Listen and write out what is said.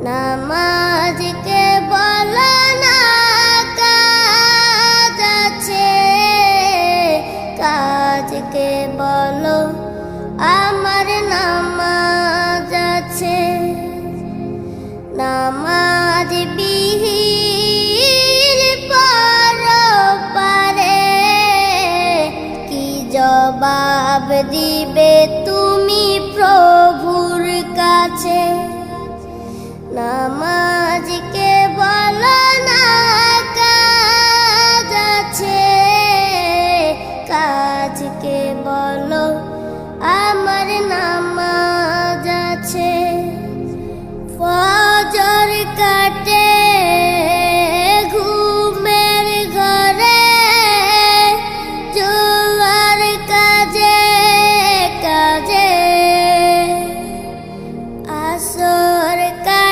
নামাজকে বলো না কাজ আছে, কাজকে বলো আমার নামাজ আছে। নামাজ বিহীন পরপারে কি জবাব দিবে তুমি প্রভুর কাছে? নামাজকে বলো না কাজ আছে, কাজকে বলো আমার নামাজ আছে। ফজর কাটে